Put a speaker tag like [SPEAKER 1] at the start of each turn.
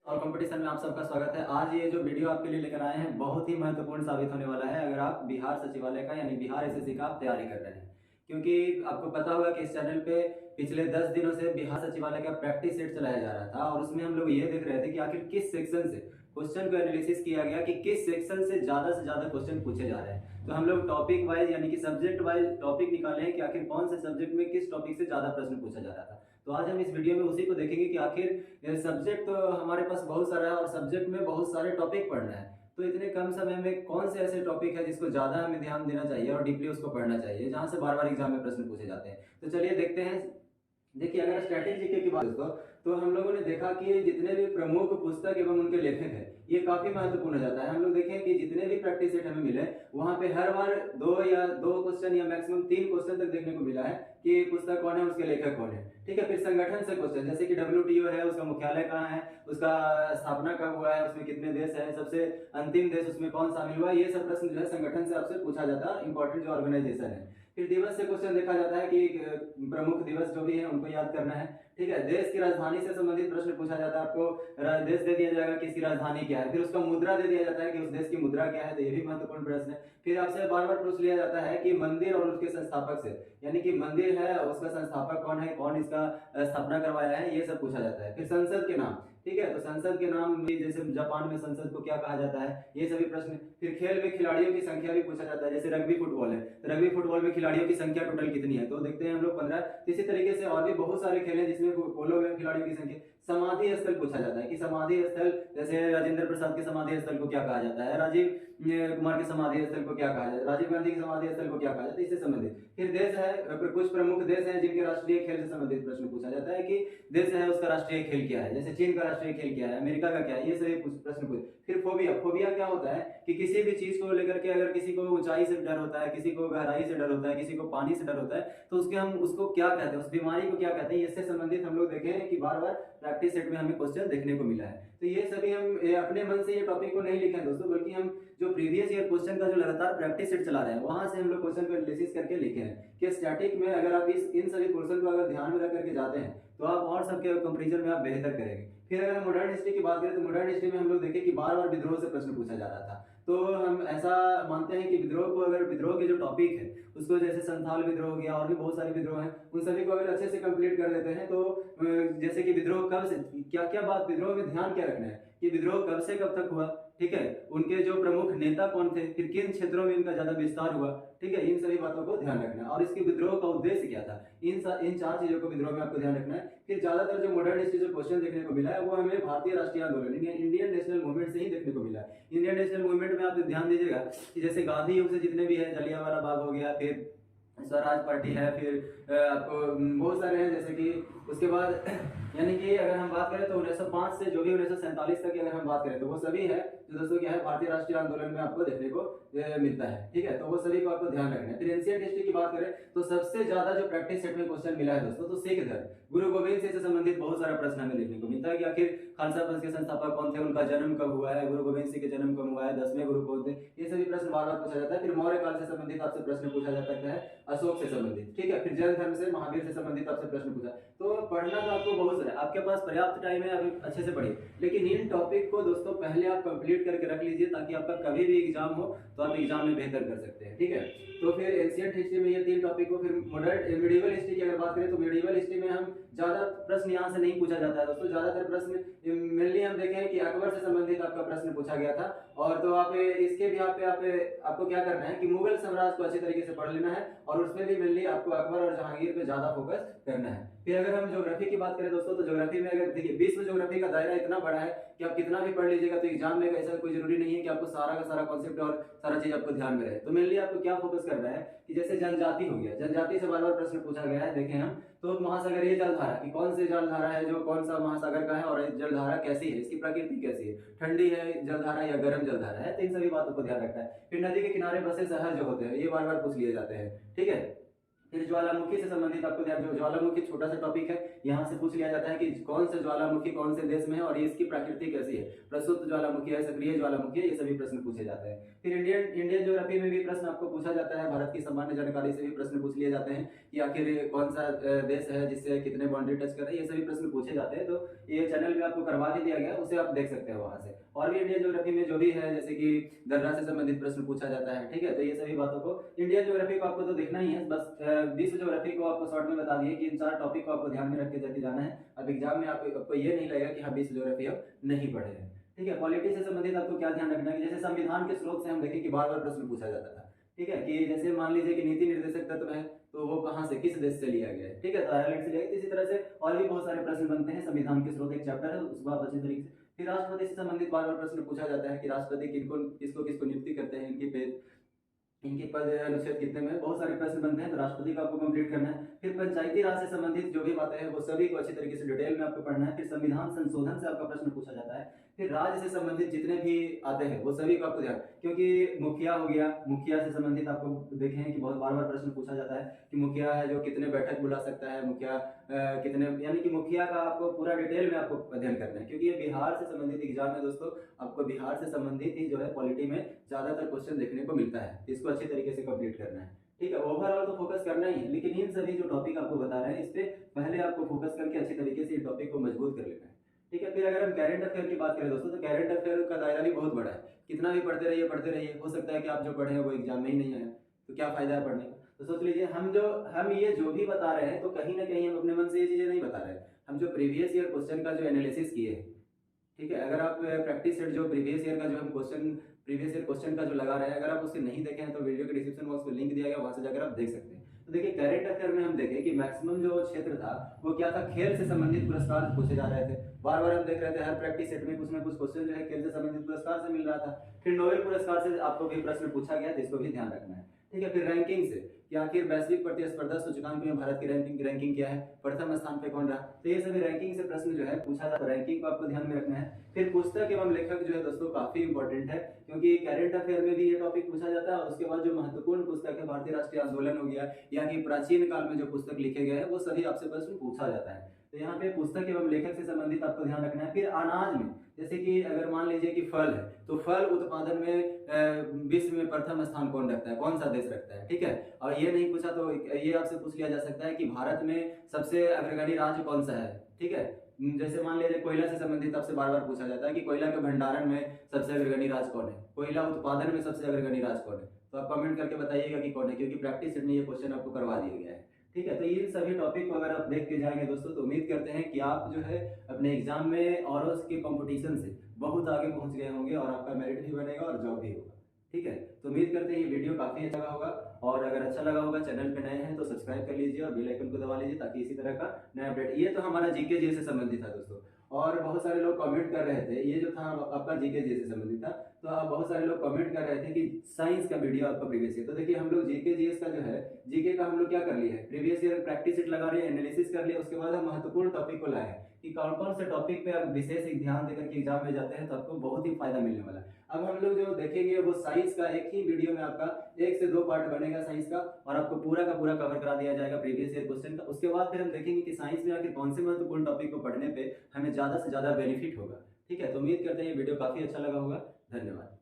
[SPEAKER 1] और कंपटीशन में आप सबका स्वागत है। आज ये जो वीडियो आपके लिए लेकर आए हैं बहुत ही महत्वपूर्ण साबित होने वाला है अगर आप बिहार सचिवालय का यानी बिहार एसएससी का आप तैयारी कर रहे हैं। क्योंकि आपको पता होगा कि इस चैनल पे पिछले 10 दिनों से बिहार सचिवालय का प्रैक्टिस सेट चलाया जा रहा था और उसमें हम लोग ये देख रहे थे कि आखिर किस सेक्शन से क्वेश्चन को एनालिसिस किया गया कि किस सेक्शन से ज्यादा क्वेश्चन पूछे जा रहे हैं। तो हम लोग टॉपिक वाइज यानी कि सब्जेक्ट वाइज टॉपिक निकाले हैं कि आखिर कौन से सब्जेक्ट में किस टॉपिक से ज्यादा प्रश्न पूछा जा रहा था। तो आज हम इस वीडियो में उसी को देखेंगे कि आखिर सब्जेक्ट तो हमारे पास बहुत सारा है और सब्जेक्ट में बहुत सारे टॉपिक पढ़ना है, तो इतने कम समय में कौन से ऐसे टॉपिक है जिसको ज्यादा हमें ध्यान देना चाहिए और डीपली उसको पढ़ना चाहिए जहां से बार बार एग्जाम में प्रश्न पूछे जाते हैं। तो चलिए देखते हैं। देखिए, अगर स्टैटिक जीके की बात हो तो हम लोगों ने देखा कि जितने भी प्रमुख पुस्तक एवं उनके लेखक हैं ये काफी महत्वपूर्ण हो जाता है। हम लोग देखें कि जितने भी प्रैक्टिस सेट हमें मिले वहां पे हर बार दो क्वेश्चन या मैक्सिमम 3 क्वेश्चन तक देखने को मिला है कि पुस्तक कौन है, उसके लेखक कौन है। ठीक है, फिर संगठन से क्वेश्चन जैसे कि WTO है, उसका मुख्यालय कहाँ है, उसका स्थापना कब हुआ है, उसमें कितने देश है, सबसे अंतिम देश उसमें कौन शामिल हुआ है, ये सब प्रश्न जो है संगठन से आपसे पूछा जाता है, इंपॉर्टेंट जो ऑर्गेनाइजेशन है। फिर दिवस से क्वेश्चन देखा जाता है कि प्रमुख दिवस जो भी है उनको याद करना है। ठीक है, देश की राजधानी से संबंधित प्रश्न पूछा जाता है, आपको देश दे दिया जाएगा कि इसकी राजधानी क्या है, फिर उसका मुद्रा दे दिया जाता है कि उस देश की मुद्रा क्या है, तो ये भी महत्वपूर्ण प्रश्न है। फिर आपसे बार बार पूछ लिया जाता है कि मंदिर और उसके संस्थापक से, यानी कि मंदिर है उसका संस्थापक कौन है, कौन इसका स्थापना करवाया है, ये सब पूछा जाता है। फिर संसद के नाम, ठीक है, तो संसद के नाम भी जैसे जापान में संसद को क्या कहा जाता है, ये सभी प्रश्न। फिर खेल में खिलाड़ियों की संख्या भी पूछा जाता है, जैसे रग्बी फुटबॉल है तो रग्बी फुटबॉल में खिलाड़ियों की संख्या टोटल कितनी है, तो देखते हैं हम लोग 15। इसी तरीके से और भी बहुत सारे खेल हैं जिसमें पोलो में खिलाड़ियों की संख्या। समाधि स्थल पूछा जाता है कि समाधि स्थल, जैसे राजेंद्र प्रसाद के समाधि स्थल को क्या कहा जाता है, राजीव कुमार के समाधि स्थल को क्या कहा जाता है, राजीव गांधी के समाधि स्थल को क्या कहा जाता है, इससे संबंधित। फिर देश है, कुछ प्रमुख देश हैं जिनके राष्ट्रीय खेल से संबंधित प्रश्न पूछा जाता है कि देश है उसका राष्ट्रीय खेल क्या है, जैसे चीन का राष्ट्रीय खेल क्या है, अमेरिका का क्या है, ये सभी प्रश्न पूछ। फिर फोबिया क्या होता है कि किसी भी चीज को लेकर के अगर किसी को ऊंचाई से डर होता है, किसी को गहराई से डर होता है, किसी को पानी से डर होता है, तो उसके हम उसको क्या कहते हैं, उस बीमारी को क्या कहते हैं, इससे संबंधित हम लोग देखें कि बार बार प्रैक्टिस सेट में हमें क्वेश्चन देखने को मिला है। तो ये सभी हम अपने मन से ये टॉपिक को नहीं लिखे हैं दोस्तों, बल्कि हम जो प्रीवियस ईयर क्वेश्चन का जो लगातार प्रैक्टिस सेट चला रहे हैं वहां से हम लोग क्वेश्चन को एनालिसिस करके लिखे हैं कि स्टैटिक में अगर आप इन सभी क्वेश्चन को अगर ध्यान में रख करके जाते हैं तो आप और सबके कंपेरिजन में आप बेहतर करेंगे। फिर अगर हम मॉडर्न हिस्ट्री की बात करें तो मॉडर्न हिस्ट्री में हम लोग देखें कि बार बार विद्रोह से प्रश्न पूछा जा रहा था। तो हम ऐसा मानते हैं कि विद्रोह को, अगर विद्रोह के जो टॉपिक है उसको, जैसे संथाल विद्रोह हो गया और भी बहुत सारे विद्रोह हैं, उन सभी को अगर अच्छे से कंप्लीट कर देते हैं तो जैसे कि विद्रोह कब से क्या क्या बात, विद्रोह में ध्यान क्या रखना है कि विद्रोह कब से कब तक हुआ, ठीक है, उनके जो प्रमुख नेता कौन थे, फिर किन क्षेत्रों में इनका ज्यादा विस्तार हुआ, ठीक है, इन सभी बातों को ध्यान रखना है। और इसके विद्रोह का उद्देश्य क्या था, इन 4 चीजों को विद्रोह में आपको ध्यान रखना है। फिर ज्यादातर जो मॉडर्न हिस्ट्री जो क्वेश्चन देखने को मिला है वो हमें भारतीय राष्ट्रीय आंदोलन इंडियन नेशनल मूवमेंट से ही देखने को मिला है। इंडियन नेशनल मूवमेंट में आप ध्यान दीजिएगा कि जैसे गांधी युग से जितने भी है, जलियांवाला बाग हो गया, फिर स्वराज पार्टी है, फिर आपको बहुत सारे हैं, जैसे कि उसके बाद यानी कि अगर हम बात करें तो 1905 से जो भी 1947 तक की अगर हम बात करें तो वो सभी है जो दोस्तों क्या है भारतीय राष्ट्रीय आंदोलन में आपको देखने को मिलता है। ठीक है, तो वो सभी को आपको ध्यान रखना है। फिर एंशिएंट हिस्ट्री की बात करें तो सबसे ज्यादा जो प्रैक्टिस सेट में क्वेश्चन मिला है दोस्तों तो सिख धर्म, गुरु गोविंद सिंह से संबंधित बहुत सारा प्रश्न हमें देखने को मिलता है कि आखिर खालसा पंथ के संस्थापक कौन थे, उनका जन्म कब हुआ है, गुरु गोविंद सिंह के जन्म कब हुआ है, 10वें गुरु कौन थे, ये सभी प्रश्न बार बार पूछा जाता है। फिर मौर्य काल से संबंधित आपसे प्रश्न पूछा जा सकता है, अशोक से संबंधित, ठीक है, फिर जैन धर्म से, महावीर से संबंधित आपसे प्रश्न पूछा। तो पढ़ना तो आपको बहुत सारा, आपके पास पर्याप्त टाइम है, अभी अच्छे से पढ़िए, लेकिन इन टॉपिक को दोस्तों पहले आप कंप्लीट करके रख लीजिए ताकि आपका कभी भी एग्जाम हो तो आप एग्जाम में बेहतर कर सकते हैं। ठीक है, तो फिर एंशिएंट हिस्ट्री में ये 3 टॉपिक को, फिर मॉडर्न मिडिवल हिस्ट्री की अगर बात करें तो मिडिवल हिस्ट्री में हम ज्यादा प्रश्न यहाँ से नहीं पूछा जाता है दोस्तों। ज्यादातर प्रश्न मेनली हम देखें कि अकबर से संबंधित आपका प्रश्न पूछा गया था, और तो आप इसके भी आपको क्या करना है कि मुगल साम्राज्य को अच्छी तरीके से पढ़ लेना है और उसमें भी मेनली आपको अकबर और जहांगीर पे ज्यादा फोकस करना है। फिर अगर हम ज्योग्राफी की बात करें दोस्तों तो ज्योग्राफी में अगर देखिए विश्व ज्योग्राफी का दायरा इतना बड़ा है कि आप कितना भी पढ़ लीजिएगा तो एग्जाम में ऐसा कोई जरूरी नहीं है कि आपको सारा का सारा कॉन्सेप्ट और सारा चीज आपको ध्यान में रहे। तो मेनली आपको क्या फोकस करना है कि जैसे जनजाति हो गया, जनजाति से बार बार प्रश्न पूछा गया है, देखें हम तो महासागरीय जलधारा की कौन सी जलधारा है जो कौन सा महासागर का है और जलधारा कैसी है, इसकी प्रकृति कैसी है, ठंडी है जलधारा या गर्म जलधारा है, तो इन सभी बातों को ध्यान रखना है। फिर नदी के किनारे बसे शहर जो होते हैं ये बार बार पूछ लिए जाते हैं। ठीक है, फिर ज्वालामुखी से संबंधित आपको ध्यान, जो ज्वालामुखी छोटा सा टॉपिक है, यहाँ से पूछ लिया जाता है कि कौन सा ज्वालामुखी कौन से देश में है और इसकी प्रकृति कैसी है, प्रसुप्त ज्वालामुखी है, सक्रिय ज्वालामुखी है, ये सभी प्रश्न पूछे जाते हैं। फिर इंडियन ज्योग्राफी में भी प्रश्न आपको पूछा जाता है, भारत की सामान्य जानकारी से भी प्रश्न पूछ लिए जाते हैं कि आखिर कौन सा देश है जिससे कितने बाउंड्री टच कर रहे हैं, ये सभी प्रश्न पूछे जाते हैं। तो ये चैनल में आपको करवा ही दिया गया, उसे आप देख सकते हैं वहां से। और भी इंडियन ज्योग्राफी में जो भी है, जैसे कि दर्रा से संबंधित प्रश्न पूछा जाता है, ठीक है। तो ये सभी बातों को इंडियन ज्योग्राफी को आपको तो देखना ही है, बस विश्व ज्योग्राफी को आपको शॉर्ट में बता दिए कि इन 4 टॉपिक को आपको ध्यान में रख के जाके जाना है। अब एग्जाम में आपको ये नहीं लगेगा कि हाँ विश्व ज्योग्राफी अब नहीं पढ़े हैं, ठीक है। पॉलिटी से संबंधित आपको क्या ध्यान रखना है, जैसे संविधान के स्रोत से हम देखें कि बार बार प्रश्न पूछा जाता था, ठीक है, कि जैसे मान लीजिए कि नीति निर्देशक तत्व है तो वो कहाँ से, किस देश से लिया गया है, ठीक है, तो आयरलैंड से लिया गया। इसी तरह से और भी बहुत सारे प्रश्न बनते हैं। संविधान के स्रोत एक चैप्टर है, उसको आप अच्छे तरीके से। फिर राष्ट्रपति से संबंधित बार बार प्रश्न पूछा जाता है कि राष्ट्रपति किसको किसको नियुक्ति करते हैं, इनके पद अनुच्छेद कितने में, बहुत सारे प्रश्न बनते हैं, तो राष्ट्रपति का आपको कंप्लीट करना है। फिर पंचायती राज से संबंधित जो भी बातें हैं वो सभी को अच्छी तरीके से डिटेल में आपको पढ़ना है। फिर संविधान संशोधन से आपका प्रश्न पूछा जाता है। फिर राज्य से संबंधित जितने भी आते हैं वो सभी को आपको ध्यान, क्योंकि मुखिया हो गया, मुखिया से संबंधित आपको देखें कि बहुत बार बार प्रश्न पूछा जाता है कि मुखिया है जो कितने बैठक बुला सकता है, मुखिया कितने, यानी कि मुखिया का आपको पूरा डिटेल में आपको अध्ययन करना है, क्योंकि ये बिहार से संबंधित एग्जाम है दोस्तों। आपको बिहार से संबंधित ही जो है पॉलिटी में ज्यादातर क्वेश्चन देखने को मिलता है, इसको अच्छी तरीके से कंप्लीट करना है, ठीक है। ओवरऑल तो फोकस करना ही है, लेकिन इन सभी जो टॉपिक आपको बता रहे हैं इस पे पहले आपको फोकस करके अच्छी तरीके से इन टॉपिक को मजबूत कर लेना है, ठीक है। फिर अगर हम करंट अफेयर की बात करें दोस्तों, तो करंट अफेयर का दायरा भी बहुत बड़ा है, कितना भी पढ़ते रहिए, हो सकता है कि आप जो पढ़े हैं वो एग्जाम में ही नहीं आए, तो क्या फायदा है पढ़ने का। तो सोच लीजिए हम ये जो भी बता रहे हैं, तो कहीं ना कहीं हम अपने मन से ये चीजें नहीं बता रहे हैं, हम जो प्रीवियस ईयर क्वेश्चन का जो एनालिसिस किए हैं, ठीक है। अगर आप प्रैक्टिस सेट जो प्रीवियस ईयर का जो हम प्रीवियस ईयर क्वेश्चन का जो लगा रहे हैं, अगर आप उसके नहीं देखे हैं तो वीडियो के डिस्क्रिप्शन बॉक्स में लिंक दिया गया, वहां से जाकर आप देख सकते हैं। तो देखिए करंट अफेयर में हम देखें कि मैक्सिमम जो क्षेत्र था वो क्या था, खेल से संबंधित पुरस्कार पूछे जा रहे थे। बार बार हम देख रहे थे हर प्रैक्टिस सेट में कुछ ना कुछ क्वेश्चन जो है खेल से संबंधित पुरस्कार से मिल रहा था। फिर नोबेल पुरस्कार से आपको भी प्रश्न पूछा गया, जिसको भी ध्यान रखना है, ठीक है। फिर रैंकिंग से कि आखिर वैश्विक प्रतिस्पर्धा सूचकांक में भारत की रैंकिंग क्या है, प्रथम स्थान पे कौन रहा, तो ये सभी रैंकिंग से प्रश्न जो है पूछा जाता है, रैंकिंग को आपको ध्यान में रखना है। फिर पुस्तक एवं लेखक जो है दोस्तों काफी इंपॉर्टेंट है, क्योंकि करंट अफेयर में भी ये टॉपिक पूछा जाता है। और उसके बाद जो महत्वपूर्ण पुस्तक है, भारतीय राष्ट्रीय आंदोलन हो गया, या कि प्राचीन काल में जो पुस्तक लिखे गए हैं, वो सभी आपसे प्रश्न पूछा जाता है। तो यहाँ पे पुस्तक एवं लेखक से संबंधित आपको ध्यान रखना है। फिर अनाज में, जैसे कि अगर मान लीजिए कि फल है, तो फल उत्पादन में विश्व में प्रथम स्थान कौन रखता है, कौन सा देश रखता है, ठीक है। और ये नहीं पूछा तो ये आपसे पूछ लिया जा सकता है कि भारत में सबसे अग्रगण्य राज्य कौन सा है, ठीक है। जैसे मान लीजिए कोयला से संबंधित आपसे बार बार पूछा जाता है कि कोयला के भंडारण में सबसे अग्रगण्य राज्य कौन है, कोयला उत्पादन में सबसे अग्रगण्य राज्य कौन है, तो आप कमेंट करके बताइएगा कि कौन है, क्योंकि प्रैक्टिस सेट में ये क्वेश्चन आपको करवा दिया गया है, ठीक है। तो इन सभी टॉपिक को अगर आप देख के जाएंगे दोस्तों, तो उम्मीद करते हैं कि आप जो है अपने एग्जाम में और उसके कंपटीशन से बहुत आगे पहुंच गए होंगे और आपका मेरिट भी बनेगा और जॉब भी होगा, ठीक है। तो उम्मीद करते हैं ये वीडियो काफी अच्छा लगा होगा, और अगर अच्छा लगा होगा, चैनल पे नए हैं तो सब्सक्राइब कर लीजिए और बेल आइकन को दबा लीजिए, ताकि इसी तरह का नया अपडेट। ये तो हमारा जीके जी से संबंधित था दोस्तों, और बहुत सारे लोग कमेंट कर रहे थे, ये जो था आपका जीके जी से संबंधित था, तो आप बहुत सारे लोग कमेंट कर रहे थे कि साइंस का वीडियो आपका प्रीवियस ईयर। तो देखिए हम लोग जीके जीएस का जो है, जीके का हम लोग क्या कर लिए है, प्रीवियस ईयर प्रैक्टिस सेट लगा रहे हैं, एनालिसिस कर लिया, उसके बाद हम महत्वपूर्ण टॉपिक को लाए कि कौन कौन से टॉपिक पे आप विशेष ध्यान देकर के एग्जाम में जाते हैं तो आपको बहुत ही फायदा मिलने वाला है। अब हम लोग जो देखेंगे वो साइंस का एक ही वीडियो में आपका 1 से 2 पार्ट बनेगा साइंस का, और आपको पूरा का पूरा कवर करा दिया जाएगा प्रीवियस ईयर क्वेश्चन का। उसके बाद फिर हम देखेंगे कि साइंस में आखिर कौन से महत्वपूर्ण टॉपिक को पढ़ने पे हमें ज्यादा से ज्यादा बेनिफिट होगा, ठीक है। तो उम्मीद करते हैं ये वीडियो काफी अच्छा लगा होगा। धन्यवाद।